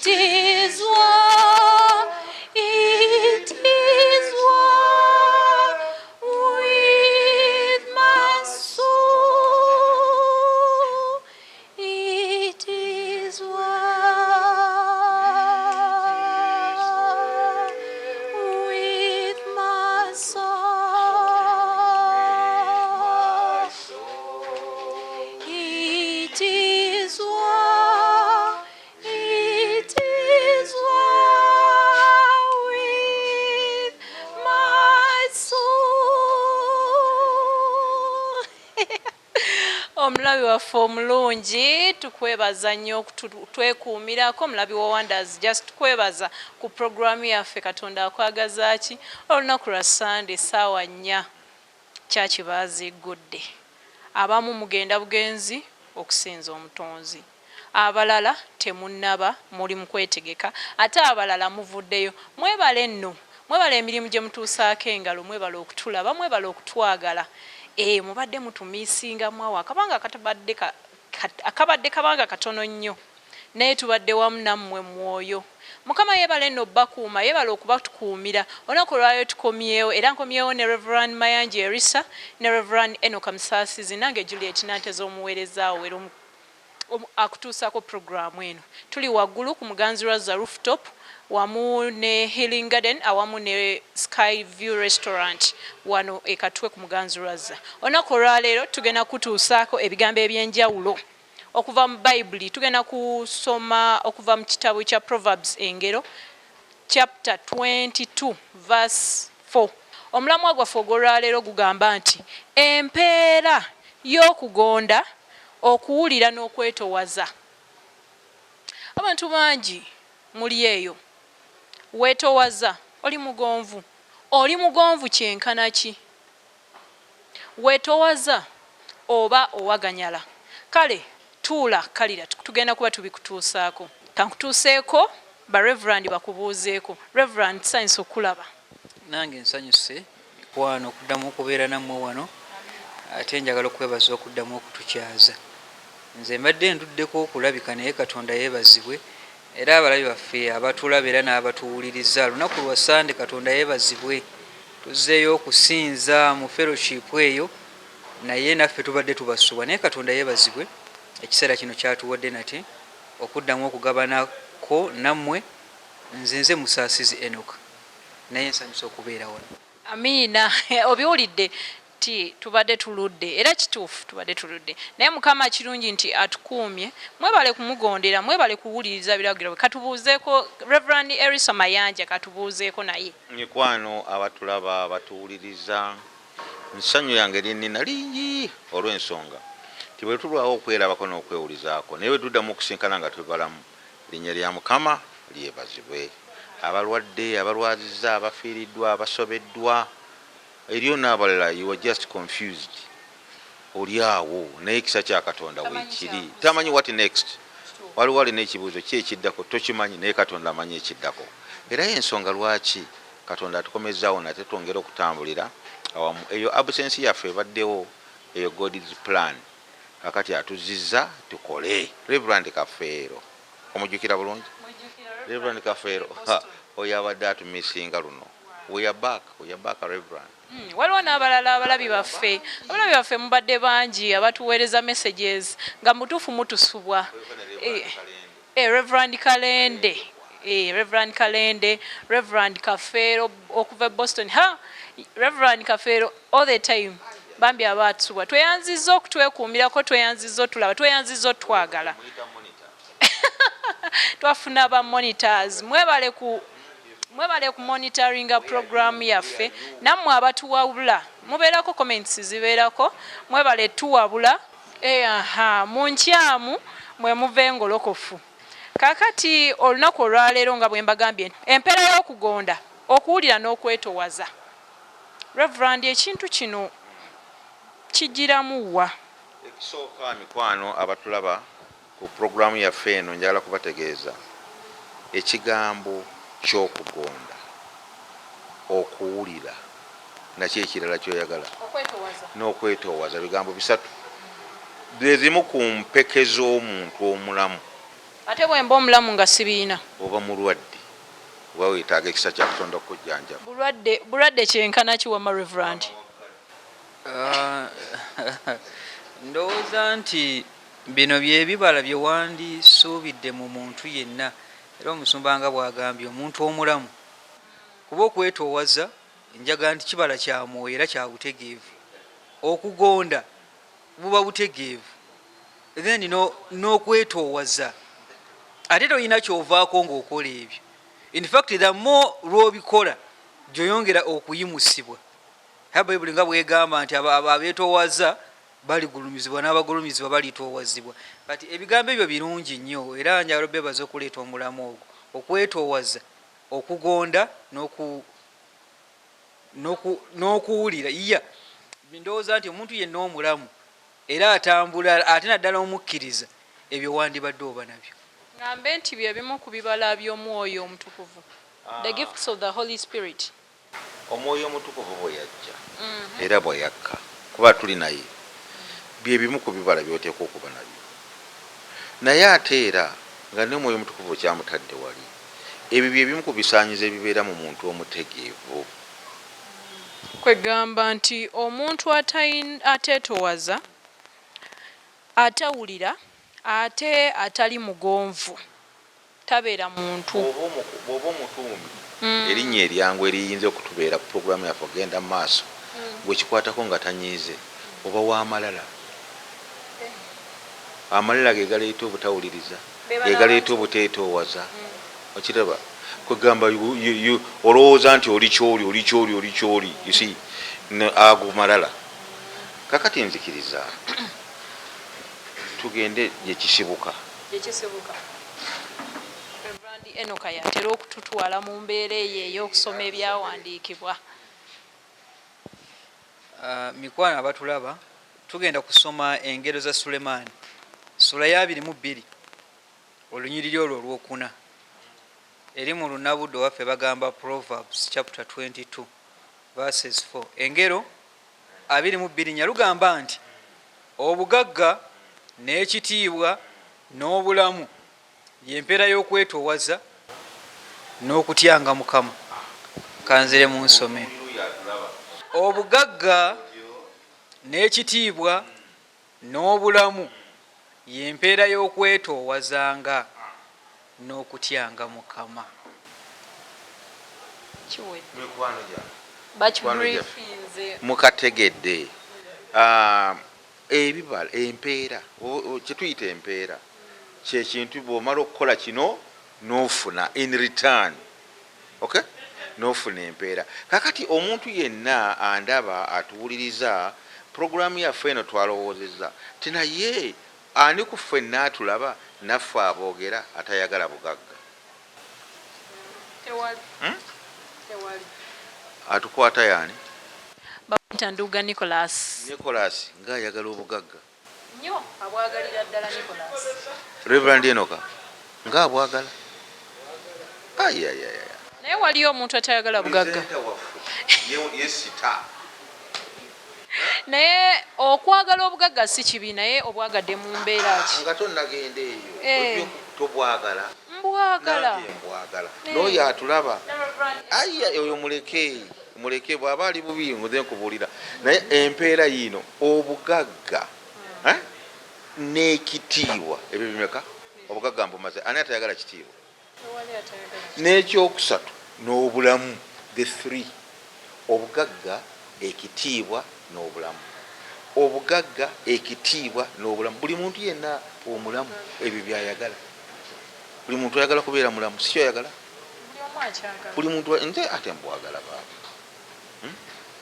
is war, it is war with my soul. It is war with my soul. It is war. It is war with my soul. Omulabi waffe omulungi tukwebaza nnyo twekuumirako. Omulabi wa Wonders just tukwebaza ku programu yaffe. Katonda akwagaza ki olunaku lwa Sunday ssaawa 4 kyaki baazigudde. Abamu mugenda bugenzi okusinza omutonzi, abalala temunnaba muli mu kwetegeka, ate abalala muvuddeyo. Mwebale nno, mwebale emirimu gye mutuusaako engalo, mwebale okutulaba, mwebale okutwagala. Mubadde mutumiisinga mwawo akabadde kabanga katono nnyo, naye tubadde wamu nammwe mwoyo. Mukama yeebale nno bakuuma, yeebale okuba tukuumira. Olunaku lwayo tukomyewo, era nkomyewo ne Reverend Mayanja Erisa ne Reverend Enoka Musaasizi, nange Juliet Nanteza omuweereza wero akutuusako programu eno. Tuli waggulu ku Muganzirwazza rooftop wamu ne Healing Garden awamu ne Sky View Restaurant wano ekatwe ku Muganzirwazza. Olunaku olwaleero tugenda kutuusaako ebigambo eby'enjawulo okuva mu Bayibuli. Tugenda kusoma okuva mu kitabo kya Proverbs engero chapter 22 verse 4. Omulamwa gwaffe ogw'olwaleero gugamba nti empeera y'okugonda okuwulira n'okwetowaza. Abantu bangi muli eyo, weetowaza, oli mugonvu. Oli mugonvu kyenkana ki? Weetowaza oba owaganyala? Kale tuula kalira, tugenda kuba tubikutuusaako. Kankutuuseeko ba Reverend bakubuuzeeko. Reverend, tusanyusa okulaba. Nange nsanyuse mikwano okuddamu okubeera nammwe wano, ate njagala okwebaza okuddamu okutukyaza. Nze mbadde nduddeko okulabika naye Katonda yeebazibwe, era abalabi baffe abatulaba era n'abatuwuliriza lunaku lwa Sande Katonda yeebazibwe. Tuzzeeyo okusinza mu fellowship eyo, naye naffe tubadde tubasuba, naye Katonda yeebazibwe. Ekiseera kino kyatuwadde nate okuddamu okugabanako nammwe. Nze Musaasizi Enoka, naye nsanyusa okubeera wano. Amiina. Obiwulidde ti tubadde tuludde, era kituufu tubadde tuludde, naye Mukama kirungi nti atukuumye. Mwebale kumugondera, mwebale kuwuliriza biragiro. Katubuuzeeko Reverend Erisa Mayanja, katubuuzeeko naye. Mikwano abatulaba abatuwuliriza, nsanyu yange linnina lingi olw'ensonga ti bwe tulwawo okwerabako n'okwewulizaako, naye bwe tuddamu okusinkana nga tubalamu. Linnya lya Mukama lyebazibwe. Abalwadde, abalwazizza, abafiiriddwa, abasobeddwa, eriyo n'abalala you were just confused. Oli awo naye ekisa kya Katonda weekiri, tamanyi what next. Waliwo alina ekibuuzo ki ekiddako tokimanyi, naye Katonda amanyi ekiddako. Era y'ensonga lwaki Katonda atukomezzaawo nate twongera okutambulira awamu. Eyo absence yaffe ebaddewo, eyo God's plan. Kakati atuzizza tukole. Reverend Kafeero omujjukira bulungi? Reverend Kafeero oyo abadde atumisinga luno. We are back Reverend. Waliwo n'abalala abalabi baffe mubadde bangi abatuweereza messages nga mutuufu mutusubwa. Reverend Kalende, Reverend Kafeero okuva Boston. Reverend Kafeero all the time bambi abatusubwa. Tweyanzizza okutwekuumirako, tweyanzizza otulaba, tweyanzizza otwagala. Twafuna aba monitors. Mwebale ku monitoringa program yaffe. Nammwe abatuwabula mubeerako comments zibeerako, mwebale tuwabula. Mu nkyamu mwe muva engolokofu. Kakati olunaku olwaleero nga bwe mbagambye empeera y'okugonda okuwulira n'okwetowaza. Reverend, ekintu kino kijiramuwa? Ekisooka mikwano abatulaba ku programu yaffe eno njagala kubategeeza ekigambo ky'okugonda, okuwulira nakyo ekirala kyoyagala n'okwetoowaza, bigambo bisatu. Ezimu ku mpeke z'omuntu omulamu ate bwemba omulamu nga sibiina oba mulwadde oba weetaaga ekisa kya Katonda okujjanjaba. bulwadde kyenkana kiwama Reverend? Ndowooza nti bino byebibala bye wandisuubidde mu muntu yenna, era omusumba nga bw'agambye omuntu omulamu, kuba okwetoowaza njaga nti kibala kya mwoyo era kya butegeevu. Okugonda buba butegeevu, then n'okwetoowaza ate tolina kyovaako ng'okola ebyo. In fact the more lw'obikola gy'oyongera okuyimusibwa. Bayibuli nga bwegamba nti abeetoowaza baligulumizibwa n'abagulumizibwa balitoowazibwa. Kati ebigambo ebyo birungi nnyo era njagala beebaza okuleeta omulamu ogwo, okwetoowaza, okugonda n'okuwulira. Ndowooza nti omuntu yenna omulamu era atambula ate naddala omukkiriza, ebyo wandibadde oba nabyo. Ngambe nti bye bimu ku bibala by'omwoyo omutukuvu, the gifts of the Holy Spirit. Omwoyo omutukuvu bwe yajja era bwe yakka, kuba tuli naye, bye bimu ku bibala by'oteekwa okuba nabyo. Naye ate era nga n'omwoyo omutukuvu kyamutadde wali, ebyo bye bimu ku bisaanyizo ebibeera mu muntu omutegeevu. Kwegamba nti omuntu ateetoowaza, atawulira, ate atali mugonvu tabeera muntu. Bw'oba omutuumi erinnya eryangu eriyinza okutubeera ku puroguramu yaffe ogenda mu maaso, gwekikwatako nga tanyiize, oba w'amalala. Amalala ge galeeta obutawuliriza, ge galeeta obuteetoowaza. Okiraba? Kwegamba olowooza nti oli kyoli, you see, ago malala. Kakati nzikiriza tugende gye kisibuka. Reverend Enoka yatera okututwala mu mbeera eyo ey'okusoma ebyawandiikibwa. Mikwano abatulaba, tugenda kusoma engero za Sulemaani, sula ya 22, olunyiriri olwo olwokuna. Eri mu lunabudde waffe bagamba Proverbs chapter 22 verses 4. Engero 22 nyalugamba nti obugagga n'ekitiibwa n'obulamu y'empeera y'okwetoowaza n'okutyanga Mukama. Kanzire mu nsome. Obugagga n'ekitiibwa n'obulamu y'empeera y'okwetoowazanga n'okutyanga Mukama. Mukategedde ebibala, empeera, kye tuyita empeera, kye kintu bw'omala okukola kino n'ofuna in return, okay, n'ofuna empeera. Kakati omuntu yenna andaba atuwuliriza puroguramu yaffe eno twalowoozezza ti naye ani ku ffe n'atulaba naffe aboogera atayagala bugagga? Atukwata yaani? Ntanduga Nicholas ng'ayagala obugagga nnyo, abwagalira ddala Nicholas. Reverend Enoka ng'abwagala. Naye waliyo omuntu atayagala bugagga. Naye okwagala obugagga si kibi, naye obwagadde mu mbeera ki? Nga tonnagenda eyo tobwagala. Mbwagala. N'oyo atulaba oyo muleke bw'aba ali bubi nze nkubuulira. Naye empeera yino obugagga n'ekitiibwa ebyo bimeka? Obugagga mbumaze, ani atayagala kitiibwa? N'ekyokusatu n'obulamu, the 3. Obugagga, ekitiibwa n'obulamu. Obugagga, ekitiibwa n'obulamu. Buli muntu yenna omulamu ebyo byayagala. Buli muntu ayagala kubeera mulamu, si kyoyagala? Buli muntu nze ate mbwagala baaba.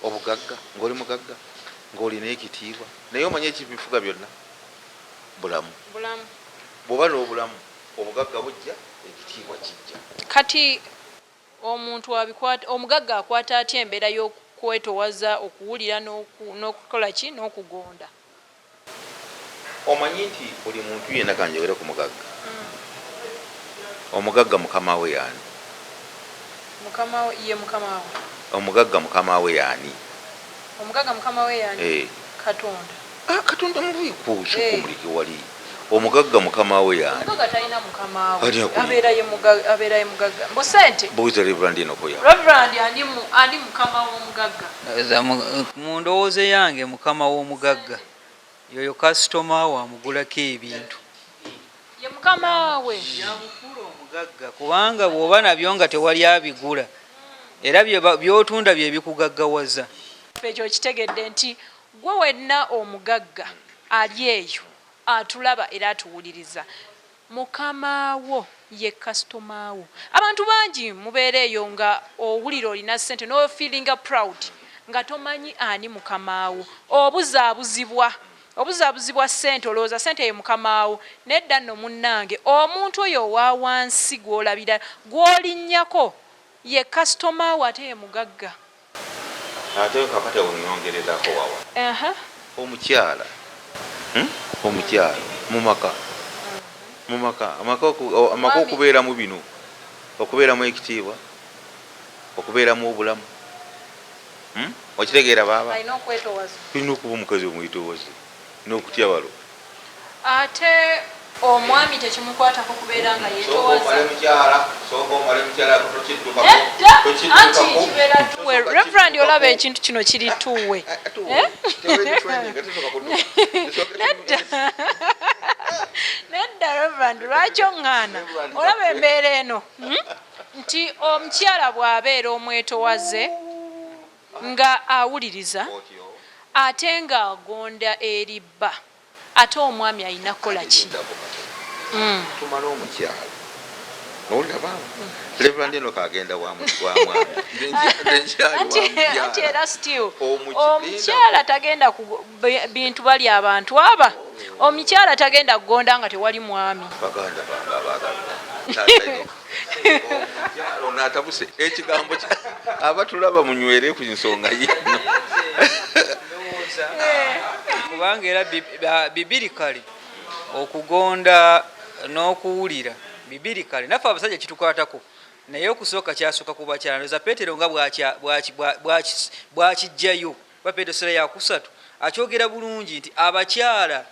Obugagga, ng'oli mugagga, ng'olina ekitiibwa. Naye omanye ekibifuga byonna bulamu. Bw'oba n'obulamu, obugagga bujja, ekitiibwa kijja. Kati omuntu omugagga akwata atya embeera y'okwetoowaza, okuwulira n'okukola ki, n'okugonda? Omanyi nti buli muntu yenna kanjogere ku mugagga. Omugagga mukama we yaani? Mukama we. Omugagga mukama we yaani? Omugagga mukama we yaani? Katonda. Katonda mubi kuki kumuliki wali. omugagga mukama we yani Omugagga talina mukama Ani we. akuli? Abeerayo mugagga. Mbu ssente. buuza Reverend Enoch ya Reverend ani mukama w'omugagga. mu ndowooza yange mukama w'omugagga yoyo kasitoma wamugulako ebintu Ye mukama we. yamukula omugagga kubanga bw'oba nabyo nga tewali abigula era by'otunda bye bikugaggawaza. Ekyo kitegedde nti gwe wenna omugagga ali eyo atulaba era atuwuliriza mukama wo ye kasitoma wo. Abantu bangi mubeera eyo nga owulira olina ssente n'ofeelinga proud nga tomanyi ani mukama wo, obuzaabuzibwa ssente olowooza ssente ye mukama wo. Nedda nno munnange omuntu oyo owa wansi gw'olabira gw'olinnyako ye kasitoma wo ate ye mugagga. ate kakati onyongererako wawa omukyala amaka okubeeramu bino okubeeramu ekitiibwa okubeeramu obulamu okitegeera baaba alina okwetoowaza. tulina okuba omukazi omwetoowaze n'okutya balo ate omwami tekimukwatako kubeera nga yeetoowaza. Anti kibeera tuwe. Reverend olaba ekintu kino kiri tuwe. Nedda Reverend lwaki oŋŋaana olaba embeera eno nti omukyala bw'abeera omwetoowaze nga awuliriza ate ng'agonda eri bba ate omwami alina kukola ki? tumala omukyala nolaba Reverend Enoch agenda wa mwami anti era still omukyala tagenda ku bintu bali abantu aba omukyala tagenda kugonda nga tewali mwami. baganda onatabuse ekigambo abatulaba munywere ku nsonga yino kubanga era bibirikale okugonda n'okuwulira bibirikale naffe abasajja kitukwatako naye okusooka kyasooka ku bakyala ndoza Peetero nga bwakijjayo ba Peetero sera yakusatu akyogera bulungi nti abakyala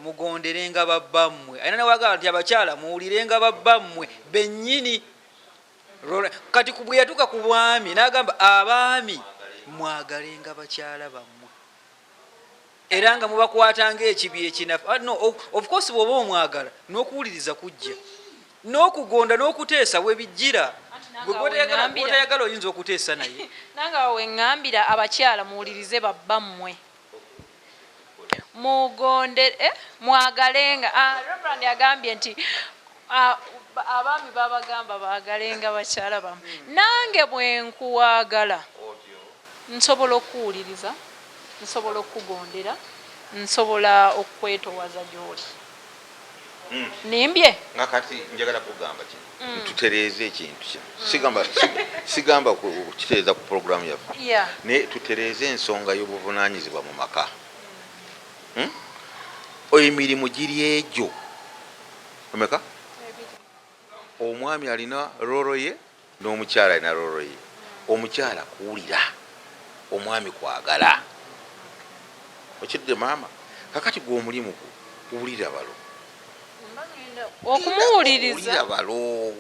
mugonderenga babbammwe ayina nawagamba nti abakyala muwulirenga babbammwe bennyini. Kati bwe yatuuka ku bwami n'agamba abaami mwagalenga bakyala bammwe era nga mubakwatanga ekibi ekinafu. No, of course bw'oba omwagala n'okuwuliriza kujja n'okugonda n'okuteesa we bijjira. Gwotayagala oyinza okuteesa naye nange we ŋŋambira abakyala muwulirize babbammwe mugonde mwagalenga. Reverend agambye nti abaami babagamba baagalenga bakyala bammwe. Nange bwe nkuwaagala nsobola okuwuliriza, nsobola okugondera, nsobola okwetoowaza gy'oli. Nimbye nga kati njagala kugamba kino tutereeze ekintu kino sigamba kukitereeza ku puroguramu yaffe naye tutereeze ensonga y'obuvunaanyizibwa mu maka. Emirimu giri egyo omeka omwami alina roro ye n'omukyala alina roro ye. Omukyala kuwulira, omwami kwagala. Okidde maama kakati gwe omulimu kuwulira balo okumuwuliriza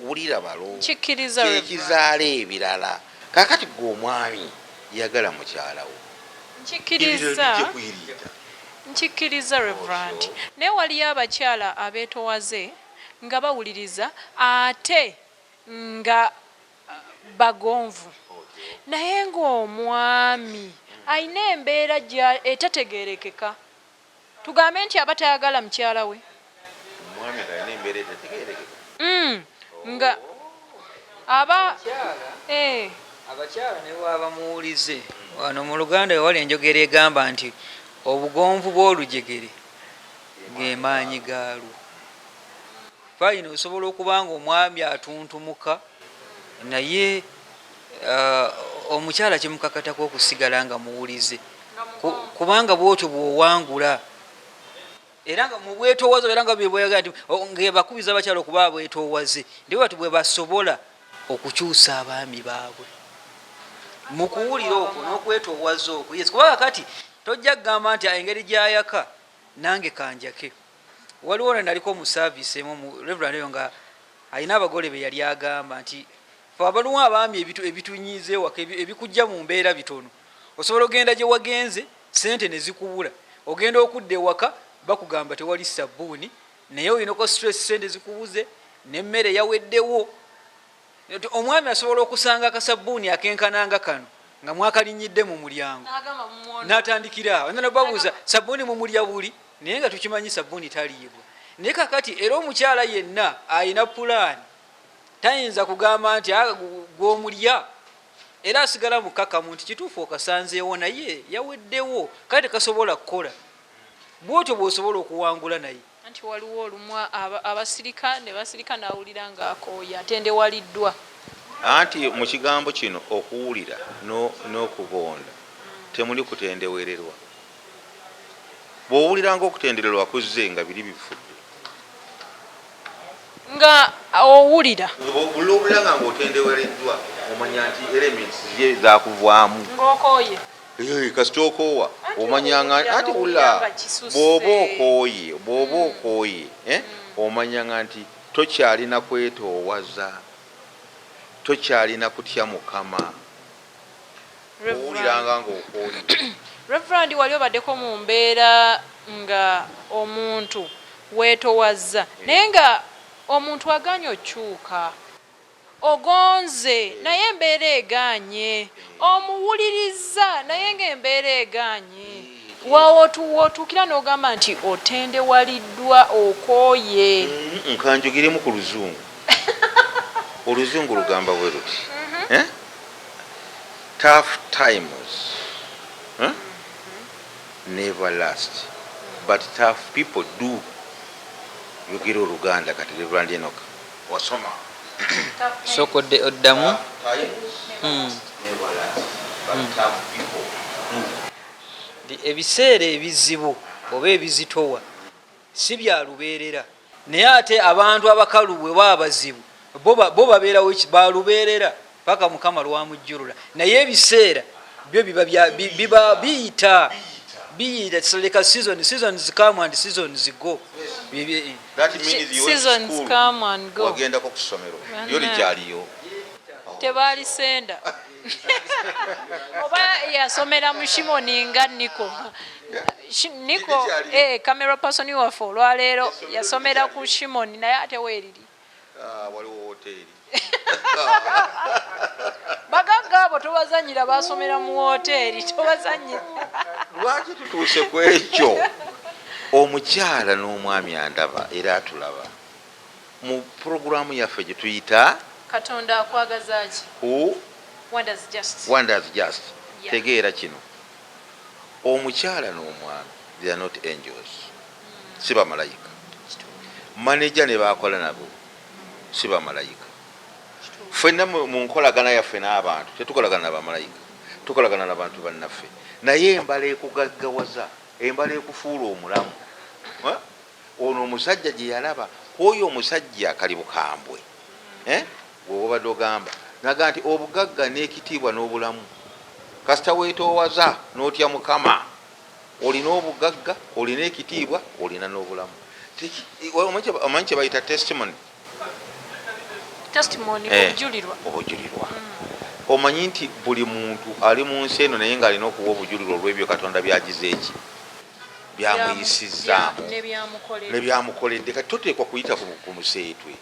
wulira balo kikkiriza ekizaala ebirala. Kakati gwe omwami yagala mukyala wo nkikkiriza Reverend. Naye waliyo abakyala abeetoowaze nga bawuliriza ate nga bagonvu naye ng'omwami ayina embeera etategeerekeka. Tugambe nti aba tayagala mukyala we nga aba abakyala ne bwaba muwulize wano mu Luganda wewali enjogera egamba nti obugonvu bw'olujegere ng'emaanyi gaalwo. Fayina osobola okuba nga omwami atuntumuka naye omukyala kimukakatako okusigala nga muwulize kubanga bwotyo bw'owangula era nga mu bwetoowaze era nga bwebweyagala nti ngebakubiza abakyala okuba bwetoowaze ndiwe bati bwe basobola okukyusa abaami baabwe mu kuwulira okwo n'okwetoowaza okwo. Yes, kubanga kati tojja kugamba nti engeri gy'ayaka nange kanjake waliwo naliko mu service emu mu Reverend eyo nga alina abagole be yali agamba nti fe abaluwa abaami ebitunyize waka ebikujja mu mbeera bitono osobola ogenda gye wagenze sente ne zikubula ogenda okudda ewaka bakugamba tewali sabbuuni naye olinako stress sente zikubuze nemmere yaweddewo omwami asobola okusanga akasabbuuni akenkananga kano nga mwakalinyidde mu mulyango n'atandikira awo nababuuza sabbuuni mumulya buli naye nga tukimanyi sabbuuni taliibwa naye kakati era omukyala yenna ayina pulaani tayinza kugamba nti gw'omulya era asigala mukakamu nti kituufu okasanzeewo naye yaweddewo kale tekasobola kukola bwotyo bw'osobola okuwangula naye anti waliwo olumu abasirika ne basirika n'awulira ng'akooya atendewaliddwa anti mu kigambo kino okuwulira n'okubonda temuli kutendewererwa bw'owulira ng'okutendererwa kuzze nga biri bifudde nga owulira bulowulira nga ng'otendewereddwa omanya nti elements ye zakuvaamu ng'okooye kasita okoowa omanya nga ati wulira bw'oba okooye omanya nga nti tokyalina kwetoowaza tokyalina kutya Mukama owuliranga ng'okooye. Reverend wali obaddeko mu mbeera nga omuntu weetowaza naye nga omuntu aganye okyuka ogonze naye embeera eganye omuwuliriza naye ng'embeera eganye wootuukira n'ogamba nti otendewaliddwa okooye nkanjogiremu ku luzungu oluzungu lugamba bwe luti tough times never last but tough people do. Yogera Oluganda kati Reverend Enoch wasoma sokodde oddamu ebiseera ebizibu oba ebizitowa si bya lubeerera naye ate abantu abakalu bwe baba bazibu bo babeerawo balubeerera paka Mukama lwamujjulula naye ebiseera byo biba biyita like a seasons come and seasons go. That means seasons come and go. Wagenda ko kusomero yo likyaliyo tebali senda oba yasomera mu Shimoni nga Niko camera person waffe olwaleero yasomera ku Shimoni naye ate weeriri waliwo hoteri bagagga abo tobazanyira basomera mu hoteri tobazanyira lwaki tutuuse ku ekyo omukyala n'omwami andaba era atulaba mu puroguramu yaffe gye tuyita Katonda akwagazaaki Wonders Just tegeera kino omukyala n'omwami they are not angels si bamalayika manager ne bakola nabo si bamalayika ffenna mu nkolagana yaffe n'abantu tetukolagana n'abamalayika tukolagana n'abantu bannaffe naye embala ekugaggawaza embala ekufuula omulamu ono omusajja gye yalaba oyo omusajja kali bukambwe bw'obadde ogamba naga nti obugagga n'ekitiibwa n'obulamu kasita weetoowaza n'otya Mukama olina obugagga olina ekitiibwa olina n'obulamu omanyi kye bayita testimony obujulirwa omanyi nti buli muntu ali mu nsi eno naye ng'alina okuwa obujulirwa olw'ebyo Katonda byagize byamuyisizaamu nebyamukoledde kati toteekwa kuyita ku museetwe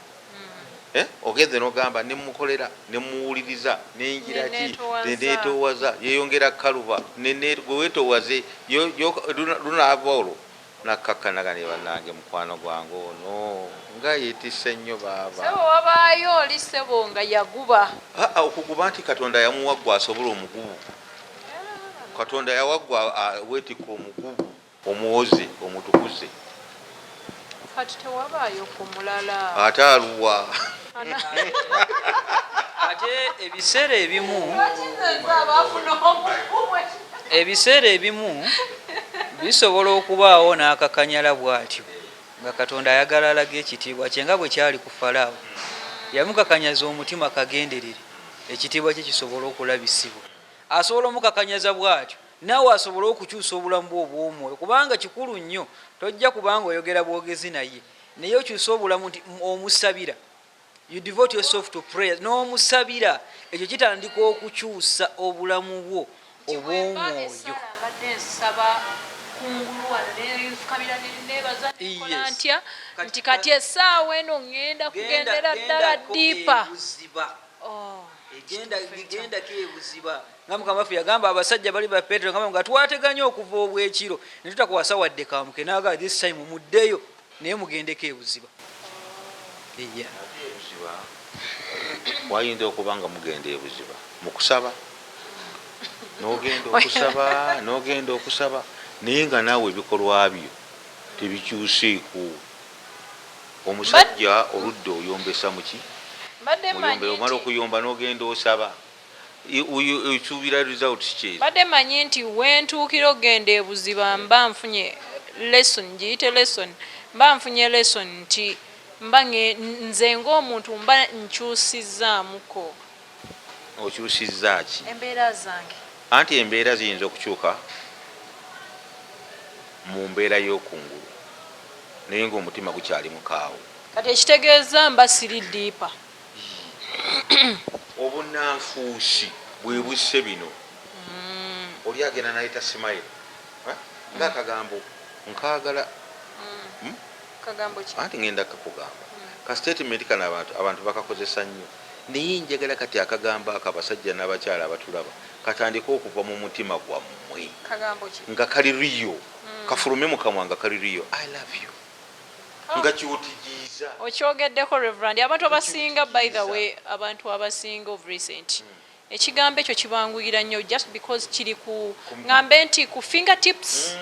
ogenze n'ogamba nemukolera nemuwuliriza nenjira ki neneetoowaza yeyongera kaluba gwe weetoowaze lunaava olwo nakkakkanaga ne bannange mukwano gwange ono nga yeetisse nnyo baaba sebo wabaayo oli sebo nga yaguba okuguba nti Katonda yamuwaggwa asobola omugubu Katonda yawaggwa weetikka omugubu omuwoze omutukuze kati tewabaayo ku mulala ate aluwa ate ebiseera ebimu bisobola okubaawo n'akakanyala bw'atyo nga Katonda ayagala alaga ekitiibwa kye nga bwe kyali ku Falaawo yamukakanyaza omutima kagenderere ekitiibwa kye kisobola okulabisibwa asobola omukakanyaza bw'atyo naawe asobole okukyusa obulamu bwe obw'omwoyo kubanga kikulu nnyo tojja kubanga oyogera bwogezi naye okyusa obulamu nti omusabira you devote yourself to prayer n'omusabira ekyo kitandika okukyusa obulamu bwo obw'omwoyo mbadde nsaba kungulu nekabira nebaza nkola ntya nti kati essaawa eno ŋŋenda kugendera ddala diipa egendako ebuziba nga mukama waffe yagamba abasajja bali ba petero nga twateganye okuva obwekiro ne tutakwasa wadde kamuke naga this time muddeyo naye mugendeko ebuziba wayinza okuba nga mugenda ebuziba mukusaba nogenda okusaba naye nga naawe ebikolwa byo tebikyuseeko omusajja oludde oyombesa muki omala okuyomba nogenda osaba osuubira result kyezi badde manyi nti wentuukira okgenda ebuziba mba nfunye lesson giyite lesson mba nfunye lesson nti mba nze ng'omuntu mba nkyusizaamuko. okyusizzaaki embeera zange anti embeera ziyinza okukyuka mu mbeera y'okungulu naye ngaomutima gukyali mukaawo kati ekitegeeza mba siri diipa obunanfuusi bwe busse bino oli agenda nayita simayiro ngaakagambo nkaagala anti ngenda kakugamba ka statement kano abantu bakakozesa nnyo naye njagala kati akagambo ako abasajja n'abakyala abatulaba katandika okuva mu mutima gwammwe nga kali riyo kafulume mukamwa nga kali riyo I love you nga kiwutigiiza okyogeddeko Reverend abantu abasinga by the way abantu abasinga of recent ekigambo ekyo kibangugira nnyo just because kiri ku ngambe nti ku fingertips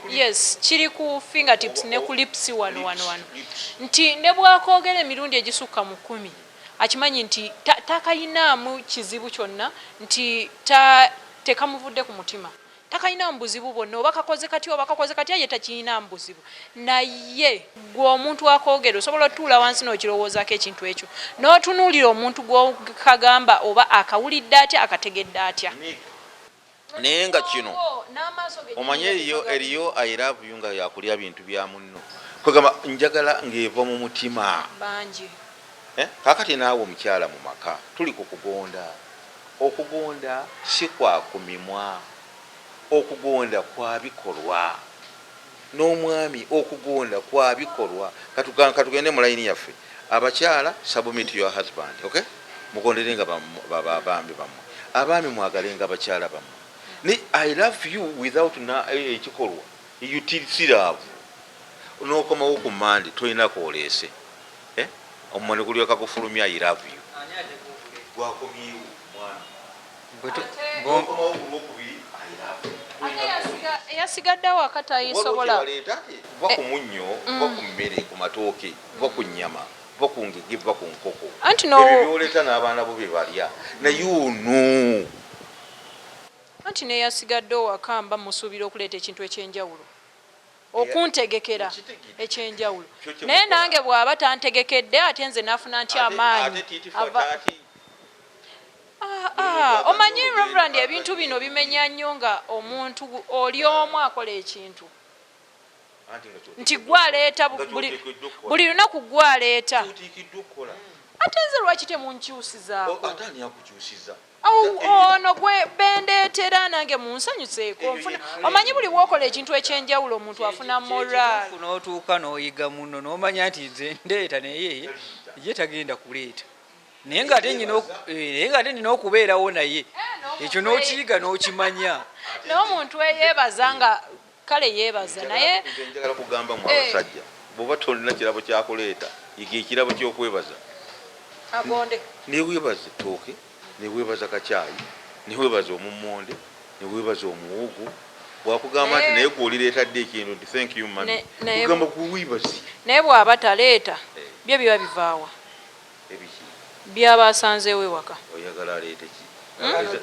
yes kiri ku fingertips ne ku lips wano nti ne bwakoogera emirundi egisukka mu 10 akimanyi nti takayinaamu kizibu kyonna nti tekamuvudde ku mutima takayinaamu buzibu bwonna oba kakoze katya ye takiyinaamu buzibu naye gwe omuntu akoogera osobola otuula wansi n'okirowoozaako ekintu ekyo n'otunuulira omuntu gw'okagamba oba akawulidde atya akategedde atya naye nga kino omanye eriyo I love you nga yakulya bintu bya munno kwegamba njagala ng'eva mu mutima bangi kakati naawe omukyala mu maka tuli ku kugonda okugonda si kwa kumimwa okugonda kwa bikolwa n'omwami okugonda kwa bikolwa katugende mu layini yaffe abakyala submit your husband okay mugonderenga babambi bammwe abaami mwagalenga abakyala bammwe ni I love you without ekikolwa yutisiraavu n'okomawo ku mandi tolinako oleese omumane kulyoka kufulumya I love you gwakomyewo eyasigaddewo akati ayisobola va ku munnyo va ku mmere ku matooke va ku nnyama va ku ngege va ku nkoko ebyo byoleeta n'abaana bo bye balya naye ono anti neyasigaddewo akamba musuubira okuleeta ekintu ekyenjawulo okuntegekera ekyenjawulo naye nange bw'aba tantegekedde ate nze nafuna ntya amaanyi omanyi Reverend ebintu bino bimenya nnyo nga omuntu oli omu akola ekintu nti gwaleeta buli lunaku gwaleeta ate nze lwaki temunkyusizaako ono gwe bendeetera nange munsanyuseeko omanyi buli bwokola ekintu ekyenjawulo omuntu afuna moral n'otuuka n'oyiga muno n'omanya nti nze ndeeta naye ye tagenda kuleeta naye ng'ate nina okubeerawo naye ekyo n'okiyiga n'okimanya naye omuntu eyeebaza nga kale yeebaza naye njagala kugamba mu abasajja bw'oba tolina kirabo kyakuleeta yiga ekirabo ky'okwebaza agonde neweebaza ettooke neweebaza kacyayi neweebaza omummonde neweebaza omuwogo bwakugamba nti naye gwolireetadde ekintu nti thank you mami kugamba kuwiibazi naye bw'aba taleeta byo biba bivaawa ebiki byaba asanzeewo ewaka oyagala aleete ki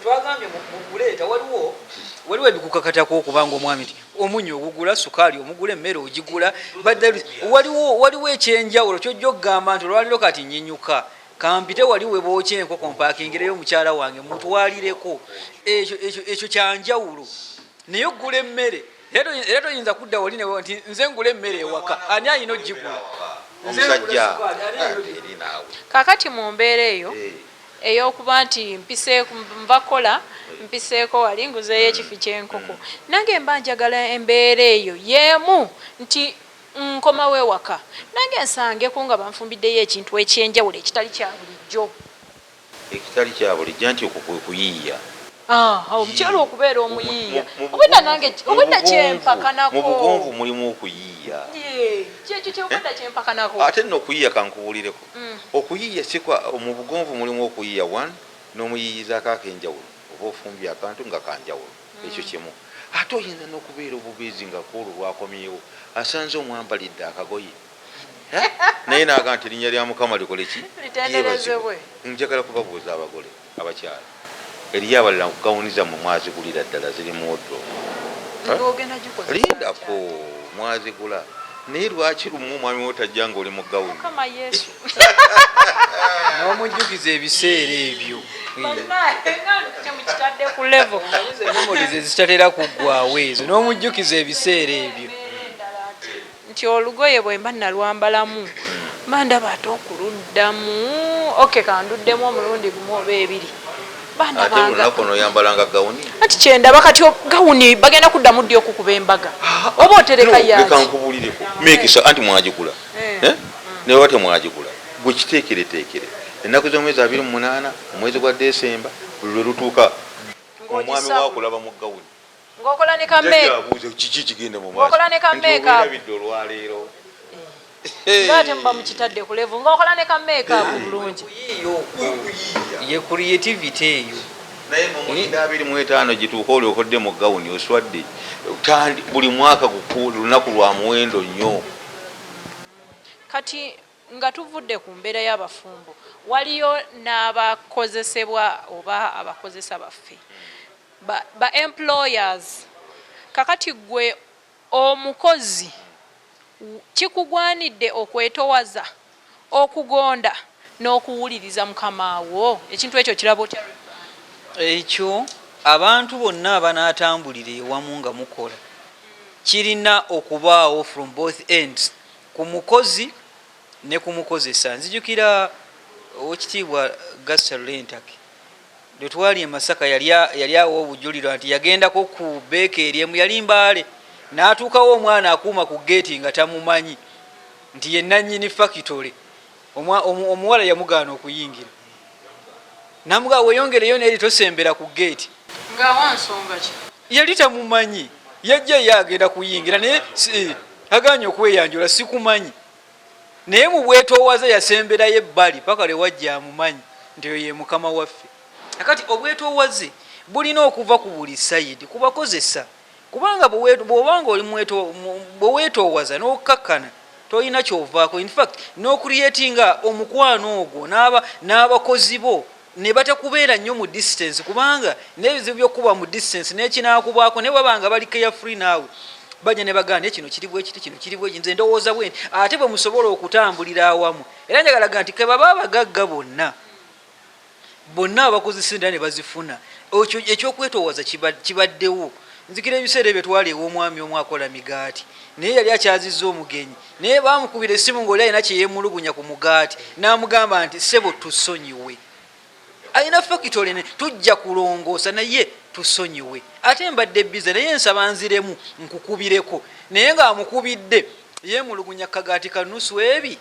twagambye mukuleeta waliwo ebikukakatako okubanga omwami nti omunyo ogugula sukaali omugula emmere ogigula waliwo ekyenjawulo kyojja okugamba nti olwaliro kati nyinyuka kampite wali we bookya enkoko mpaakingireyo mukyala wange mutwalireko ekyo kyanjawulo naye ogula emmere era toyinza kudda wali newe nti nze ngula emmere ewaka ani ayina ogigula omusajja kakati mu mbeera eyo ey'okuba nti nva kola mpiseeko wali nguzeeyo ekifi ky'enkoko nange mba njagala embeera eyo yeemu nti nkomawo ewaka nange nsangeko nga banfumbiddeyo ekintu ekyenjawulo ekitali kya bulijjo ekitali kya bulijjo nti okwo kwe kuyiiya omukyalo okubeera omuyiiya obwedda nange obwedda kyempakanako mu bugonvu mulimu okuyiiya kyekyo kyobwedda kyempakanako ate nno okuyiiya kankubulireko okuyiiya mu bugonvu mulimu okuyiiya 1 n'omuyiiyizaako ak'enjawulo oba ofumbye akantu nga kanjawulo ekyo kimu ate oyinza n'okubeera obubeezi nga koolwo lwakomyewo asanze omwambalidde akagoye naye naga nti erinnya lya mukama likole ki litendezebwe njagala kubabuuza abagole abakyala eriyo abalala gawuniza mu mwazigulira ddala ziri mu wodro lindako mwazigula naye lwaki lumu omwami wotajja nga oli mu gawuni n'omujjukiza ebiseera ebyo temukitadde ku level memorize zitatera kuggwawo ezo n'omujjukiza ebiseera ebyo nti olugoye bwe mba nalwambalamu mba ndaba ate okuluddamu kanduddemu omulundi gumu oba ebiri ate olunaku noyambalanga gawuni anti kyendaba kati gawuni bagenda kuddamu ddi okukuba embaga oba otereka yakankubulireko mekisa anti mwagigula naye oba temwagigula gwe kiteekereteekere ennaku z'omwezi 28 omwezi gwa Desemba lwe lutuuka omwami waakulaba mu gawuni ng'okola ne kameeka kiki kigenda mu ng'okola ne kameeka abidde olwaleero ngaate muba mukitadde ku level ng'okola ne kameeka bulungi ye creativity eyo naye mu 2025 gituuka oli okodde mu gawuni oswadde buli mwaka lunaku lwa muwendo nnyo kati nga tuvudde ku mbeera y'abafumbo waliyo n'abakozesebwa oba abakozesa baffe ba employers kakati gwe omukozi kikugwanidde okwetowaza okugonda n'okuwuliriza mukamaawo ekintu ekyo kiraba otya ekyo abantu bonna abanaatambulira ewamu nga mukola kirina okubaawo from both ends ku mukozi ne ku mukozesa nzijukira owekitiibwa Gasalentaki lwe twali e Masaka yali awo obujulirwa nti yagendako ku beeka eryemu yali mbaale n'atuukawo omwana akuuma ku geeti nga tamumanyi nti ye nannyini fakitole omuwala yamugaana okuyingira namugaa weyongereyo neeri tosembera ku geeti ngaawansonga ki yali tamumanyi yajja ye agenda kuyingira naye aganye okweyanjula sikumanyi naye mu bwetoowaze yasemberayo ebbali paka lwe wajja amumanyi nti oyo ye mukama waffe akati obwetoowaze bulina okuva ku buli sayidi kubakozesa kubanga bwobanga oli bweweetoowaza n'okkakkana tolina kyovaako infact n'okuliyetinga omukwano ogwo n'abakozi bo ne batakubeera nnyo mu distance kubanga n'ebizibu by'okuba mu distance n'ekinaakubaako ne babanga bali carefree naawe bajja ne bagamba kino kiri bwe kiti kino kiri bwe nze ndowooza bwe ate bwe musobola okutambulira awamu era njagalaga nti ke baba abagagga bonna abakozesa endala ne bazifuna ekyokwetoowaza kibaddewo nzikira ebiseera ebyo twali ew'omwami omu akola migaati naye yali akyazizza omugenyi naye baamukubira essimu ng'oli alina kyeyemulugunya ku mugaati n'amugamba nti ssebo tusonyiwe alina fakitole tujja kulongoosa naye tusonyiwe ate mbadde bize naye nsaba nziremu nkukubireko naye ng'amukubidde yemulugunya kagaati kanusu ebi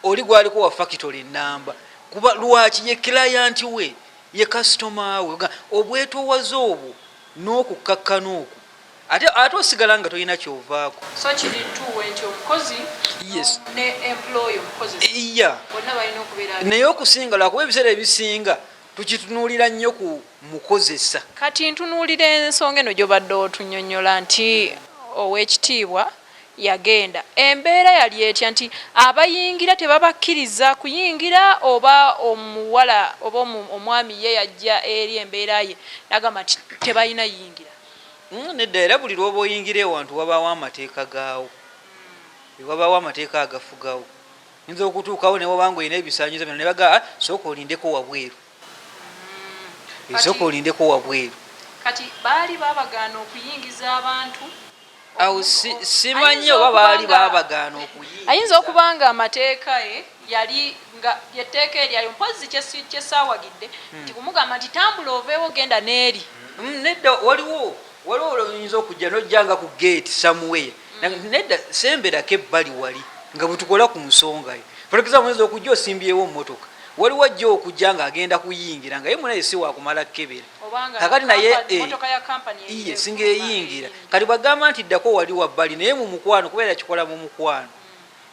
oli gwaliko wa fakitole ennamba kuba lwaki ye kilayanti we ye kasitoma we obwetoowaze obwo n'okukkakkana okwo ate osigala nga tolina kyovaako so kiri tuwe nti omukozi yes ne employer omukozesa bonna balina okubeera naye okusinga lwakuba ebiseera ebisinga tukitunuulira nnyo ku mukozesa kati ntunuulira ensonga eno gy'obadde otunnyonnyola nti ow'ekitiibwa yagenda embeera yali etya nti abayingira tebabakkiriza kuyingira oba omuwala oba omwami ye yajja eri embeera ye nagamba nti tebalina yingira nedda era buli lwoba oyingira ewantu wabaawo amateeka gaawo wabaawo amateeka agafugawo yinza okutuukawo ne wabanga olina ebisaanyizo bino ne bagaa sooka olindeko wabweru esooka olindeko wabweru kati baali babagaana okuyingiza abantu awo simanyi oba baali babagaana okuyingiza. ayinza okuba nga amateeka yali nga etteeka eryali mpozi kyesaawagidde nti kumugamba nti tambula oveewo genda n'eri. Nedda waliwo oyinza okujja nojja nga ku gate somewhere nedda semberako ebbali wali nga bwetukola ku nsonga ye. For example oyinza okujja osimbyewo mmotoka waliwo ajja okujja ng'agenda kuyingira nga ye munaye si wakumala kkebera kakati naye singa eyingira kati bagamba nti ddako wali wabbali naye mu mukwano kubeera kikola mu mukwano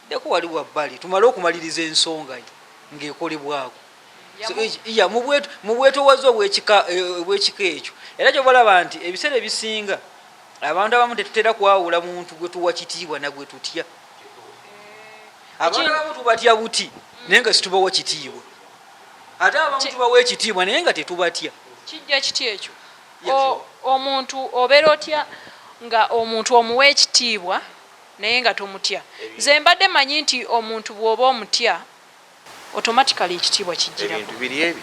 ddako wali wabbali tumale okumaliriza ensonga ye ng'ekolebwako mu bwetowaze obw'ekika ekyo. Era kyobalaba nti ebiseera ebisinga abantu abamu tetutera kwawula muntu gwe tuwa kitiibwa na gwe tutya. Abantu abamu tubatya buti naye nga situbawa kitiibwa ate abamu tubawa ekitiibwa naye nga tetubatya. Kijja kiti ekyo omuntu obeera otya nga omuntu omuwa ekitiibwa naye nga tomutya. Nze mbadde manyi nti omuntu bw'oba omutya automatically ekitiibwa kijjira. Ebintu biri ebi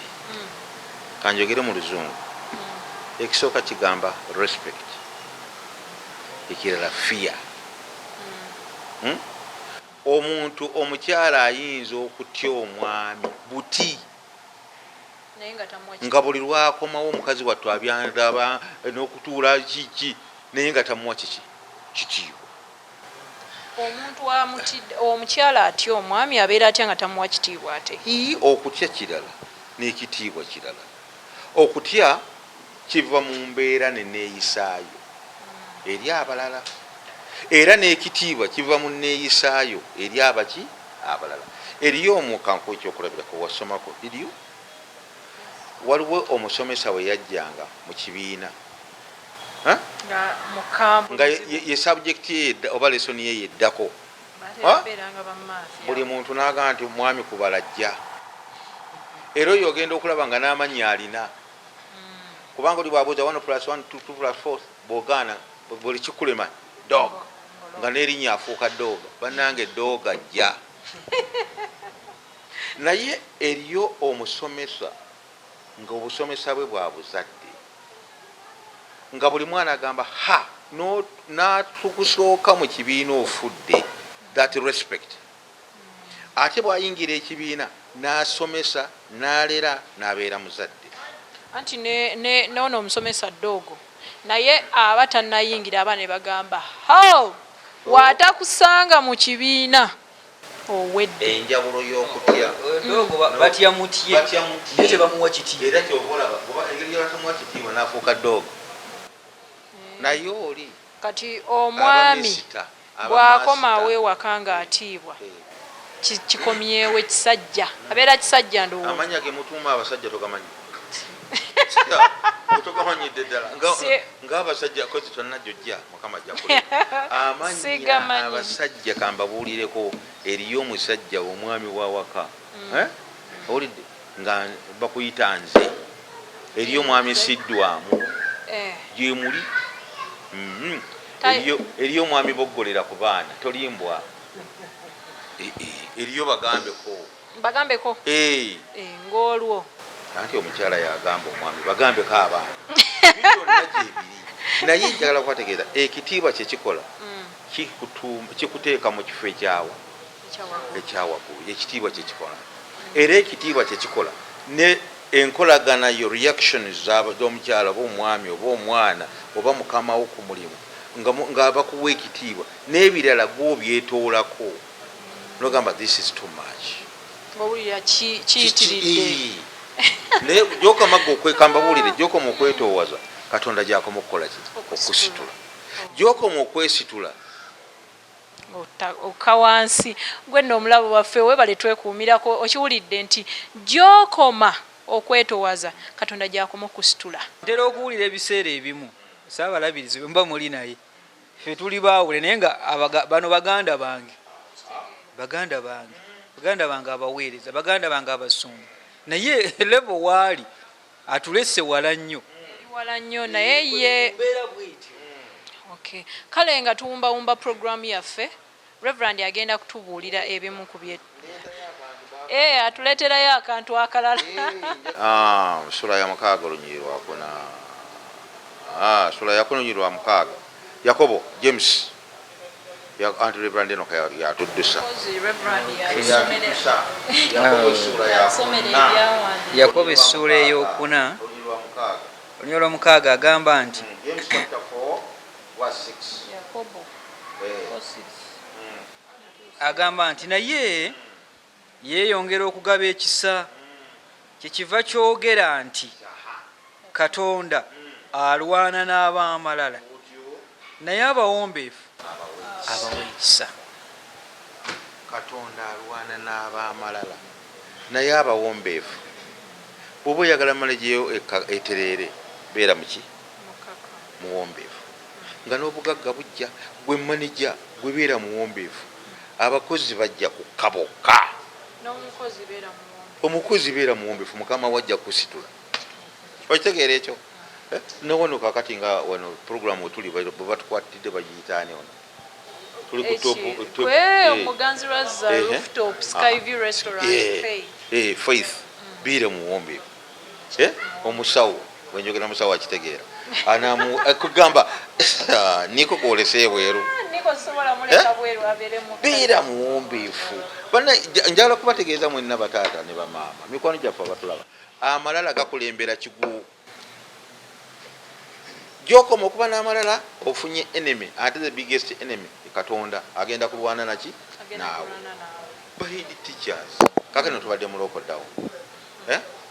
kanjogere mu Luzungu. Ekisooka kigamba respect, ekirala fear. Omuntu omukyala ayinza okutya omwami buti nga buli lwakomawo omukazi wattu abyandaba n'okutuula kiki naye nga tamuwa kitiibwa. Omuntu omukyala atya omwami abeera atya nga tamuwa kitiibwa ate. Okutya kirala n'ekitiibwa kirala. Okutya kiva mu mbeera neneeyisaayo eri abalala era n'ekitiibwa kiva mu neeyisaayo eri abaki abalala. Eriyo omukanku ekyokulabirako wasomako eriyo waliwo omusomesa we yajjanga mu kibiina nga ye sabjekiti oba lesoni ye yeddako buli muntu n'agamba nti mwami kubalajja era oyo ogenda okulaba nga n'amannya alina kubanga oli bwabuuza 1+1 2+4 bw'ogaana buli kikulema dog nga n'erinnya afuuka dooga bannange dooga jja. Naye eriyo omusomesa nga obusomesa bwe bwa buzadde nga buli mwana agamba ha n'atukusooka mu kibiina ofudde, that respect. Ate bw'ayingira ekibiina n'asomesa n'alera n'abeera muzadde. Anti n'ono omusomesa ddoogo naye aba tannayingira aba ne bagamba how waatakusanga mu kibiina owedde. Enjawulo y'okutya batya mutye naye tebamuwa kitiibwa. Era kyobalaba oba engeri yatamuwa kitiibwa n'afuuka ddoogo naye oli kati omwami bw'akomawo ewaka ng'atiibwa kikomyewo ekisajja abeera kisajja ndowooza. Amanya ge mutuuma abasajja togamanyi togamanyidde ddala ng'abasajja kozi tonna jjojja mukama jjakule amanya abasajja kambabuulireko. Eriyo omusajja omwami wawaka owulidde nga bakuyita nze eriyo omwami siddwamu gyemuli eriyo omwami boggolera ku baana tolimbwa eriyo bagambeko ng'olwo anti omukyala yagamba omwami bagambeko abaana byonna gyebiri. Naye njagala kubategeeza ekitiibwa kyekikola kikuteeka mu kifo ekyawaggulu ekitiibwa kyekikola era ekitiibwa kyekikola ne enkolagana yo reactions z'omukyala oba omwami oba omwana oba mukamawo ku mulimu nga bakuwa ekitiibwa n'ebirala gw'obyetoolako nogamba this is too much owulira kiyitiridde. naye gy'okamagga okwekamba buulire gy'okoma okwetoowaza Katonda gy'akoma okukola ki okusitula gy'okoma okwesitula okka wansi. Gwe nno omulabo waffe webale twekuumirako okiwulidde nti gy'okoma okwetoowaza Katonda gy'akoma okusitula. Ntera okuwulira ebiseera ebimu saabalabirizi bwe mba muli naye ffe tuli baawule naye nga bano baganda bange abaweereza baganda bange abasumba naye levo waali atulese wala nnyo naye ye. Okay. Kale nga tuwumbawumba programu yaffe Reverend agenda kutubuulira ebimu ku bye atuleeterayo akantu akalala. Sura ya 6 olunyiriri lwakuna sula yakononyirwa mukaaga Yakobo James ya anti reverend eno ya tuddusa Yakobo essula ey'okuna olunywa lw'omukaaga agamba nti agamba nti naye yeeyongera okugaba ekisa kyekiva kyogera nti Katonda alwana n'ab'amalala naye abawombeefu abaweesa. Katonda alwana n'ab'amalala naye abawombeefu. Bw'oba oyagala malejeyo etereere beera muki muwombeefu nga n'obugagga bujja gwe manija gwe beera muwombeefu. Abakozi bajja kukabokka omukozi beera muwombeefu mukama wajja kusitula. Okitegeera ekyo nowano kakati nga wano programu tuli bwe batukwatidde bagiyitaani ono tuli ku Muganzirwazza rooftop Skyview restaurant Faith beera muwombeefu. Omusawo wenjogera musawo akitegeera kugamba niko kwolesa ebweru beera muwombeefu. Njagala kubategeeza mwenna bataata ne bamaama mikwano gyaffe abatulaba amalala gakulembera kiguu. Gyokoma okuba n'amalala ofunye enemy ate the biggest enemy Katonda agenda kulwana naki naawe. Bahid teachers kakano tubadde mu lockdown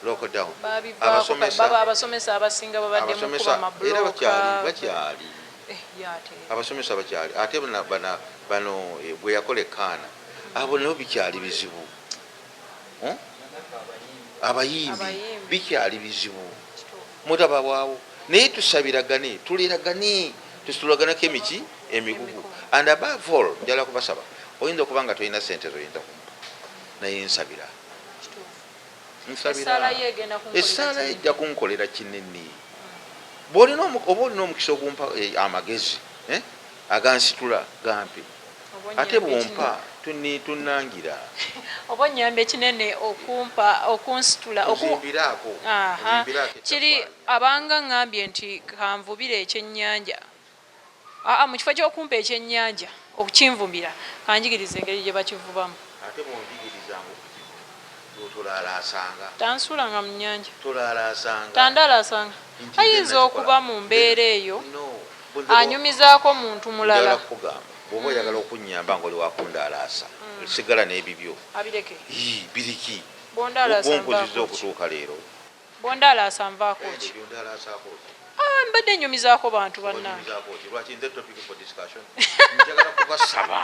lockdown abasomesa abasinga babadde mu kuba mabloka bakyali abasomesa bakyali ate bano bwe yakola ekkaana abo nabo bikyali bizibu. Abayimbi bikyali bizibu mutaba bwawo naye tusabiragane tuliragane tusitulaganako emiki emigugu. And above all njala kubasaba oyinza okuba nga tolina sente zoyinza kumpa naye nsabira essaala ejja kunkolera kinene. Oba olina omukisa okumpa amagezi agansitula gampe ate bwompa tunangira oba nyambe kinene okunsitula okuzimbirako kiri abanga ngambye nti kanvubire ekyennyanja mu kifo ky'okumpa ekyennyanja okukinvumira kanjigiriza engeri gye bakivubamu. Ate bwonjigiriza tolaalasanga tansuulanga mu nnyanja tolaalasanga tandaalasanga ayinza okuba mu mbeera eyo anyumizaako muntu mulala. Bw'oba oyagala okunyamba ng'oli wakundaalaasa sigala n'ebibyo abireke biriki bondaalaasa okutuuka leero bondaalaasa nvaako ki mbadde nyumizaako bantu bannange. Lwaki nze topic for discussion njagala kubasaba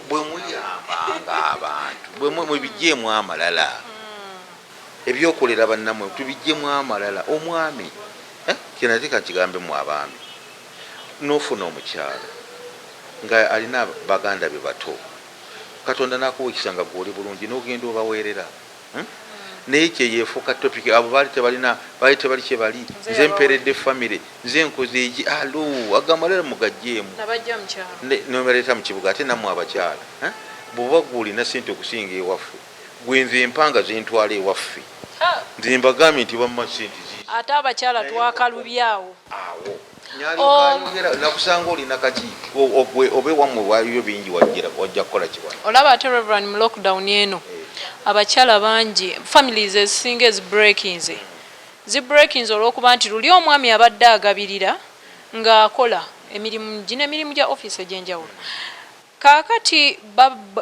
bwe muyambanga abantu bwe mubijjeemu amalala ebyokolera bannamwe tubijjeemu amalala. Omwami kinate kakigambemu abaami n'ofuna omukyala nga alina baganda be bato Katonda nakuwa ekisa nga gwoli bulungi n'ogenda obaweerera naye kyeyeefuuka topic abo baali tebali kye bali nze mperedde famire nze nkoze eki alo agamalala mugajjeemu nobaleeta mu kibuga ate nammwe abakyala bw'oba gwolina sente okusinga ewaffe gwe nze empanga zentwala ewaffe nze mbagambye nti wamma sente ate abakyala twakalubyawo awo nakusanga olina kaki obe wammwe waliyo bingi wajja kukola kiwana. Olaba ate Reverend mu lockdown eno abakyala bangi families ezisinga zibreakings olw'okuba nti luli omwami abadde agabirira ng'akola emirimu gino emirimu gya office egy'enjawulo. Kaakati